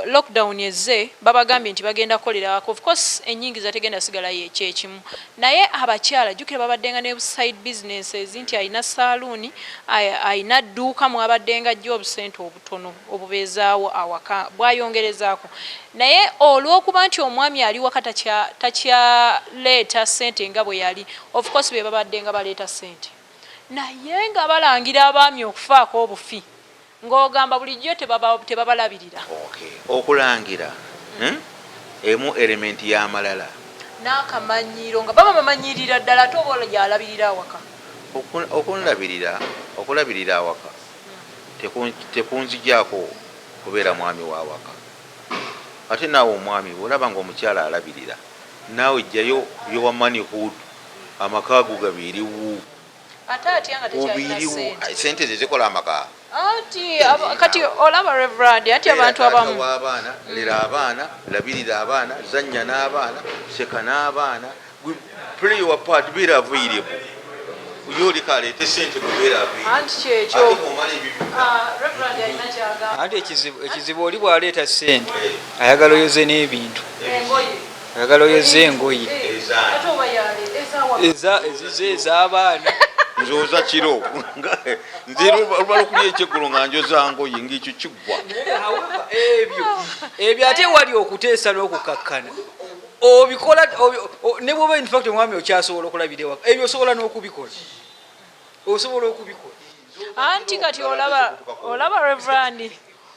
lockdown ezze babagambye nti bagenda kukolerako. Of course ennyingiza tegenda sigalayo ekyekimu naye abakyala jjukira babaddenga ne side businesses nti alina saaluuni alina dduuka mwabaddenga jjo obusente obutono obubeezaawo awaka bwayongerezaako naye olw'okuba nti omwami ali waka takyaleeta ssente nga bwe yali of course be babaddenga baleeta ssente naye nga balangira abaami okufaako obufi ng'ogamba bulijjo tebabalabirira. Okulangira emu elementi y'amalala n'akamanyiiro nga baba bamanyirira ddala ate oba gyalabirira awaka. Okulabirira awaka tekunzigyako kubeera mwami w'awaka. Ate naawe omwami bw'olaba ng'omukyala alabirira naawe ejjayo byowa manhood amaka go gabeeriwo ate atya nga tekyalina obiriwo ssente. sente ze zikola amaka Anti kati olaba Reverend anti abantu abamu abaana lera abaana labirira abaana zanya n'abaana seka n'abaana play your part beera available yoli kaleete sente kubeera anti kyekyo Reverend alina kyagamba anti ekizibu oli bwaleeta ssente ayagala oyoze n'ebintu engoye ayagala oyoze engoye ate oba yaleeta ezize ez'abaana nzoza kiro nze olubala okulya ekyeggulo nga njoza ngoye ngaekyo kiggwa ebyo ate wali okuteesa n'okukakkana obikola ne bwoba infact omwami okyasobola okulabira ewaka ebyo osobola n'okubikola osobola okubikola anti kati olaba Reverend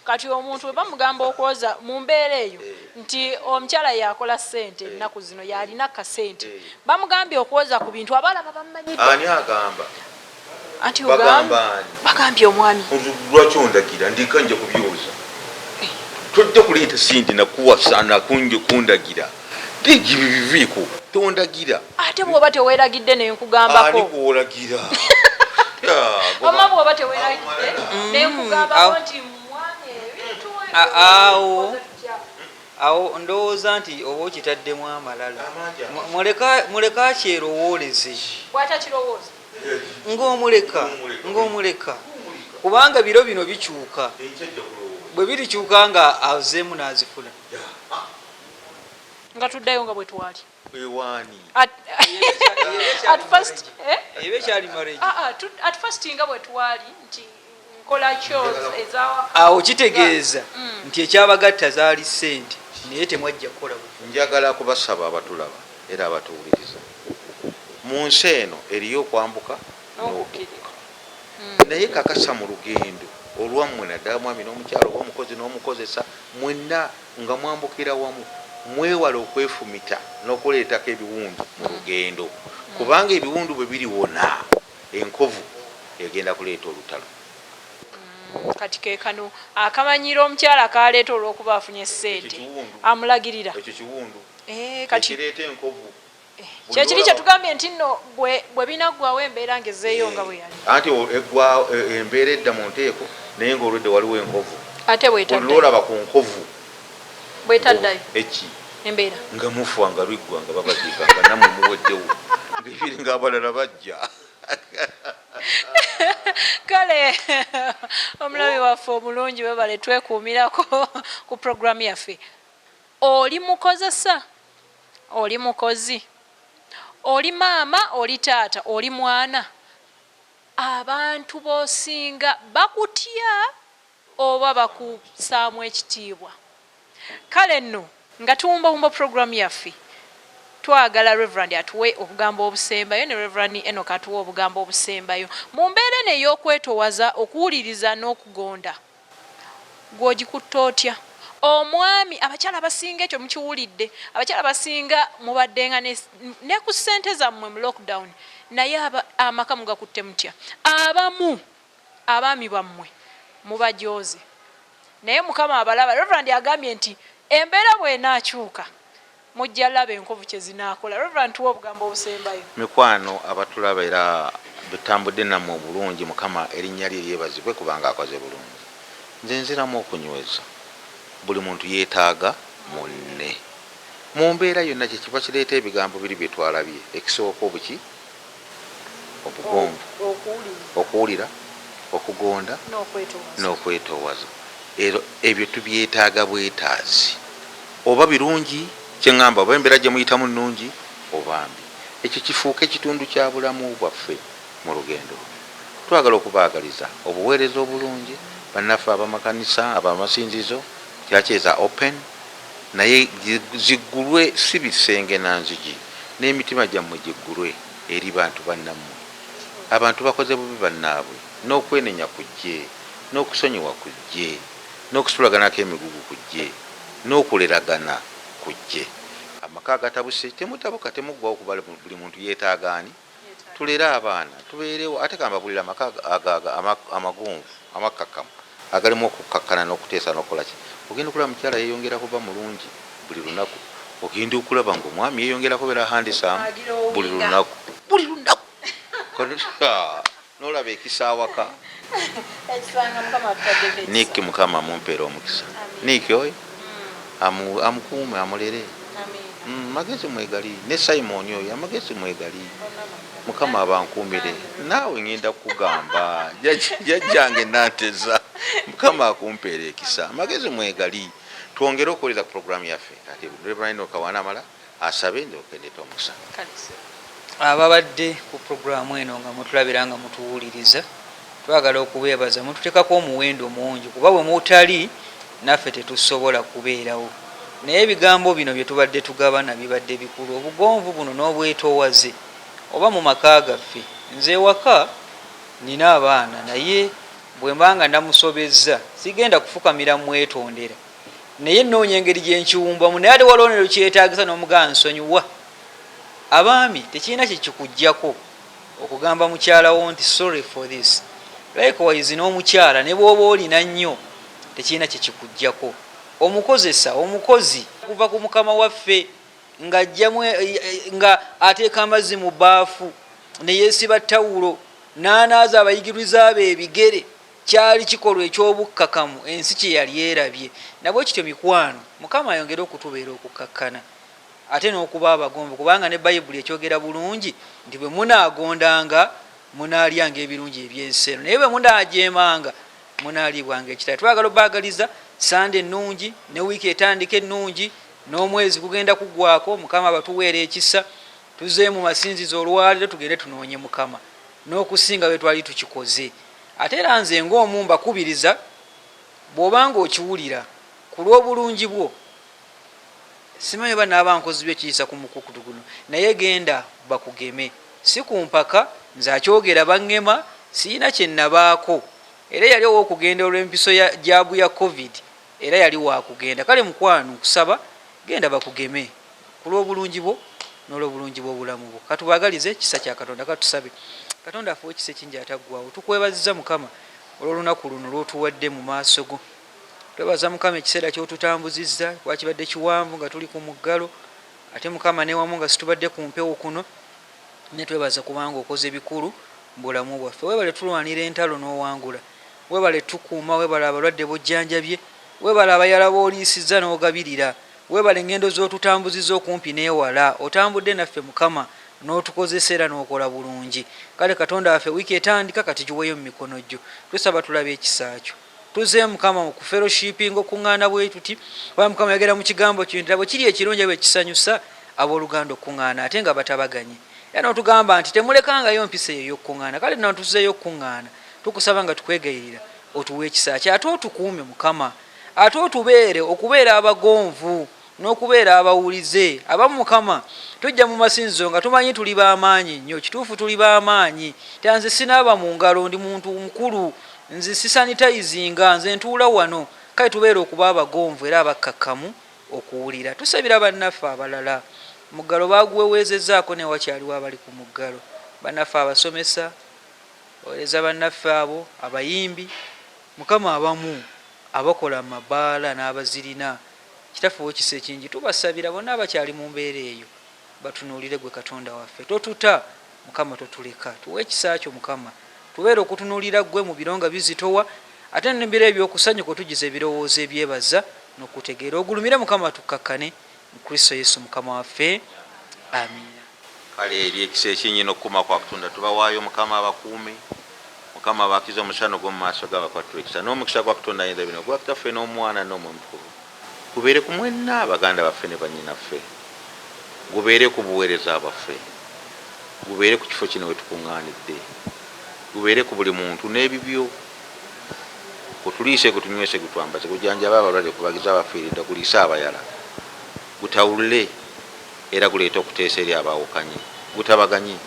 kati omuntu we bamugamba okwoza mu mbeera eyo nti omukyala yakola ssente ennaku zino yalina kasente bamugambye okwoza ku bintu abalaba bamumanyidde ani agamba anti bagambye omwami lwaki ondagira ndika nja kubyoza tojja kuleeta sente nakuwasana kundagira digibiviiko tondagira ate bwoba teweeragidde nenkugambako ani kuolagira oma bwoba teweeragidde nenkugambako nti mwami ebintu awo ndowooza nti oba okitaddemu amalala muleka kyerowooleze bwata kirowooza ng'omuleka kubanga biro bino bikyuka bwe birikyuka nga azeemu n'azifuna nga tuddayo nga bwe twali ewaani eba ekyali marriage at first nga bwe twali nti nkola chores ezawaka awo kitegeeza nti ekyabagatta zaali ssente naye temwajja kukola njagala kubasaba abatulaba era abatuwuliriza mu nsi eno eriyo okwambuka n'okukirika naye kakasa mu lugendo olwammwe naddala mwami n'omukyalo oba omukozi n'omukozesa mwenna nga mwambukira wamu mwewala okwefumita n'okuleetako ebiwundu mu lugendo kubanga ebiwundu bwe biliwona enkovu egenda kuleeta olutalo kati kekano akamanyira omukyala kaleeta olw'okuba afunye ssente amulagirira ekyo kiwundu kireeta enkovu kyekiri kyetugambye nti nno bwe binaggwawo embeera ngezeeyo nga bwe yali anti eggwa embeera edda mu nteeko naye ngaolwedde waliwo enkovu ate olwolaba ku nkovu bwetaddayo eki embeera nga mufa nga lwiggwa nga babaziika nga namwe muweddewo ngaebiri ngaabalala bajja kale omulabi waffe omulungi webale twekuumirako ku programu yaffe oli mukozesa oli mukozi oli maama oli taata oli mwana abantu b'osinga bakutya oba bakusaamu ekitiibwa kale nno nga tuwumbawumba programu yaffe twagala Reverend atuwe obugambo obusembayo ne Reverend Enoch atuwe obugambo obusembayo mu mbeera eno ey'okwetowaza okuwuliriza n'okugonda gw'ogikutta otya omwami abakyala basinga ekyo mukiwulidde abakyala basinga mubaddenga ne ku ssente zammwe mu lockdown naye amaka mugakutte mutya abaami bammwe mubajooze naye mukama abalaba Reverend agambye nti embeera bw'enaakyuka mujja laba enkovu kyezinaakola Reverend tuwa obugambo obusembayo mikwano abatulaba era bitambudde nammwe obulungi mukama erinnya lye lyebazibwe kubanga akoze bulungi nze nziramu okunyweza buli muntu yeetaaga munne mu mbeera yonna kyekiva kireeta ebigambo biri bye twalabye ekisooka obuki obugonvu okuwulira okugonda n'okwetoowaza ebyo tubyetaaga bwetaazi oba birungi kyeŋŋamba oba embeera gye muyitamu nnungi oba mbi ekyo kifuuka ekitundu kya bulamu bwaffe mu lugendo twagala okubaagaliza obuweereza obulungi bannaffe abamakanisa abamasinzizo kyakyeza open naye ziggulwe si bisenge nanzigi n'emitima gyammwe giggulwe eri bantu bannammwe abantu bakoze bubi bannaabwe n'okwenenya kujje n'okusonyiwa kujje n'okusulaganako emigugu kujje n'okuleragana kujje amaka agatabuse temutabuka temuggwawo kubala buli muntu yeetaagaani tulere abaana tubeerewo ate kambabulira amaka amagonvu amakkakkamu agalimu okukakkana n'okuteesa n'okukolaki ogenda okulaba mukyala yeeyongera kuba mulungi buli lunaku ogenda okulaba ngaomwami yeeyongera kubeera handisaamu buli lunaku nolaba ekisa awaka Nick Mukama mumpeera omukisa Nick oyo amukuume amulere magezi mwegali ne Simon oyo amagezi mwegali Mukama abankuumire naawe ngenda kugamba jajjange nanteza Mukama akumpeera ekisa magezi mwegali twongere okukolera programu yaffe kati Reverend Kawana amala asabe ndokendeta omukisa ababadde ku programu eno nga mutulabira nga mutuwuliriza twagala okubeebaza mututeekako omuwendo mungi kuba bwe mutali naffe tetusobola kubeerawo naye ebigambo bino bye tubadde tugabana bibadde bikulu obugonvu buno n'obwetoowaze oba mu maka gaffe nze waka nina abaana naye bwe mbanga namusobezza sigenda kufukamira mwetondera naye nnoonya engeri gye nkiwumbamu naye ate walonero kyetaagisa n'omugaa nsonyiwa abaami tekirina kyekikuggyako okugamba mukyalawo nti sorry for this likewise n'omukyala ne bw'oba olina nnyo tekirina kyekikuggyako omukozesa omukozi kuva ku mukama waffe nga ateeka amazzi mu baafu ne yeesiba ttawulo n'anaaza abayigiriza be ebigere kyali kikolwa ekyobukkakamu ensi kye yali erabye nabwe kityo mikwano mukama ayongere okutubeera okukkakkana ate n'okuba abagonvu kubanga ne bayibuli ekyogera bulungi nti bwe munaagondanga munaalyanga ebirungi ebyensi eno naye bwe munaajeemanga munaalibwanga ekitala twagala obaagaliza sande ennungi ne wiiki etandika ennungi n'omwezi gugenda kuggwako mukama batuweera ekisa tuze mu masinzizo olwaliro tugende tunoonye mukama n'okusinga bwe twali tukikoze ate era nze ng'omu mbakubiriza bw'obanga okiwulira ku lw'obulungi bwo simanyi oba naaba nkozi byekiyisa ku mukukutu guno naye genda bakugeme si ku mpaka nze akyogera baŋŋema siyina kye nabaako era yali ow'okugenda olw'empiso jabu ya covid era yali wakugenda kale mukwano nkusaba genda bakugeme ku lw'obulungi bwo n'olw'obulungi bw'obulamu bwo katubagalize kisa kya Katonda katusabe Katonda afuwe ekisa ekingi ataggwawo tukwebaziza mukama olw'olunaku luno lw'otuwadde mu maaso go twebaza mukama ekiseera ky'otutambuzizza wakibadde kiwanvu nga tuli ku muggalo ate mukama ne wamu nga situbadde ku mpewo kuno ne twebaza kubanga okoze bikulu mu bulamu bwaffe webale tulwanira entalo n'owangula webale tukuuma webale abalwadde bojjanjabye webale abayala booliisizza n'ogabirira webale engendo z'otutambuzizza okumpi n'ewala otambudde naffe mukama n'otukozesa era n'okola bulungi kale Katonda waffe wiiki etandika kati giweeyo mu mikono gyo tusaba tulabe ekisa kyo tuze mukama ku fellowshipping okuŋŋaana bwe tuti oba mukama yagera mu kigambo kintu bwe kiri ekirungi bwe kisanyusa abooluganda okuŋŋaana ate nga batabaganye era n'otugamba nti temulekangayo mpisa eyo y'okuŋŋaana kale natuzeeyo okuŋŋaana tukusaba nga tukwegayirira otuwe ekisa kyo ate otukuume mukama ate otubeere okubeera abagonvu n'okubeera abawulize abamu mukama tujja mu masinzizo nga tumanyi tuli b'amaanyi nnyo kituufu tuli b'amaanyi tanze sinaaba mu ngalo ndi muntu mukulu nze sisanitayizinga nze ntuula wano kale tubeere okuba abagonvu era abakkakkamu okuwulira tusabira bannaffe abalala muggalo baaguweweezezzaako ne wakyaliwo abali ku muggalo bannaffe abasomesa oweereza bannaffe abo abayimbi mukama abamu abakola amabaala n'abazirina kitaffe wekisa ekingi tubasabira bonna abakyali mu mbeera eyo batunuulire gwe Katonda waffe totuta mukama totuleka tuwe ekisa kyo mukama tubeere okutunuulira gwe mu biro nga bizitowa ate n'ebiro ebyokusanyuka otugize ebirowoozo ebyebaza n'okutegeera ogulumire mukama tukkakkane mu Kristo Yesu mukama waffe amiina kale eri ekisa ekingi n'okukuma kwa Katonda tubawaayo mukama abakuume mukama abakiza omushano gw'omu maaso g'abakwatira ekisa n'omukisa gwa Katonda ayinza bino gwa Kitaffe n'Omwana n'Omwoyo Mutukuvu gubeere ku mwenna baganda baffe ne bannyinaffe gubeere ku buweereza baffe gubeere ku kifo kino we tukuŋŋaanidde gubeere ku buli muntu n'ebibyo kutuliise kutunywese gutwambaze gujjanjaba abalwadde kubagiza abafiiridde guliise abayala gutawulire era guleeta okuteesa eri abaawukanye gutabaganye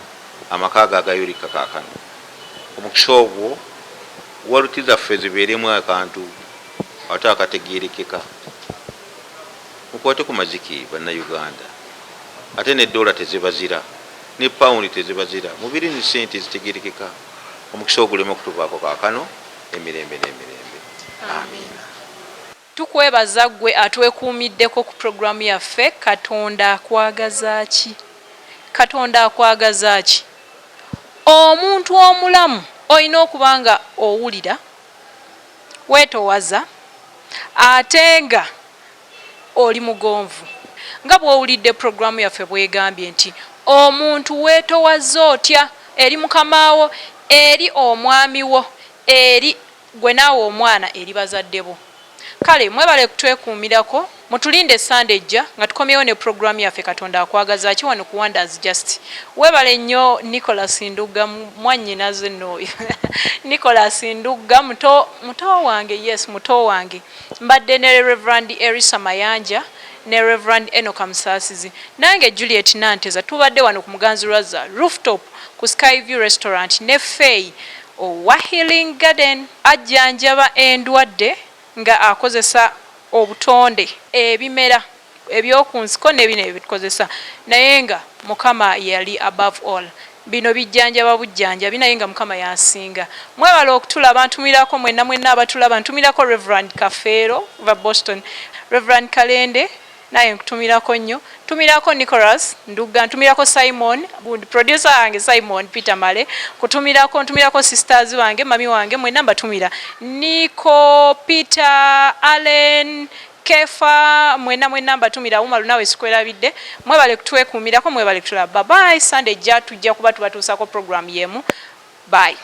amaka ago agayulika kaakano omukisa ogwo walutiza ffe zibeeremu akantu ate akategeerekeka mukwate ku maziki bannayuganda ate n'eddoola tezibazira ne pawundi tezibazira mubiri ni sente zitegeerekeka omukisa ogulema okutuvaako kaakano emirembe n'emirembe amiina tukwebaza gwe atwekuumiddeko ku programu yaffe Katonda akwagaza ki Katonda akwagaza ki omuntu omulamu olina okuba nga owulira weetowaza ate nga oli mugonvu nga bw'owulidde puroguramu yaffe bwegambye nti omuntu weetowaza otya eri mukamaawo eri omwami wo eri gwe naawe omwana eri bazadde bo kale mwebale kutwekuumirako mutulinde essande ejja nga tukomyewo ne puroguramu yaffe katonda akwagaza ki wano ku Wonders Just webale nnyo Nicholas Ndugga mwannyinaze nno Nicholas Ndugga muto wange yes muto wange mbadde ne Reverend Erisa Mayanja ne Reverend Enoka Musasizi nange Juliet Nanteza tubadde wano ku Muganzirwazza rooftop ku Skyview Restaurant ne Faye owa Healing Garden ajjanjaba endwadde nga akozesa obutonde ebimera ebyokunsiko nebino ebitukozesa naye nga Mukama yali above all bino bijjanjaba bujjanjabi naye nga Mukama yasinga mwebala okutulaba ntumirako mwenna abatulaba ntumirako Reverend Kafeero va Boston Reverend Kalende naye nkutumirako nnyo tumirako Nicholas Ndugga ntumirako Simon producer wange Simon Peter Male ntumirako sisters wange mami wange mwenna mbatumira Nico Peter Allen Kefa mwenna mbatumira umalu nawe sikwerabidde mwebale kutwekuumirako mwebale kutulaba bye Sunday jja tujja kuba tubatuusako program yemu bye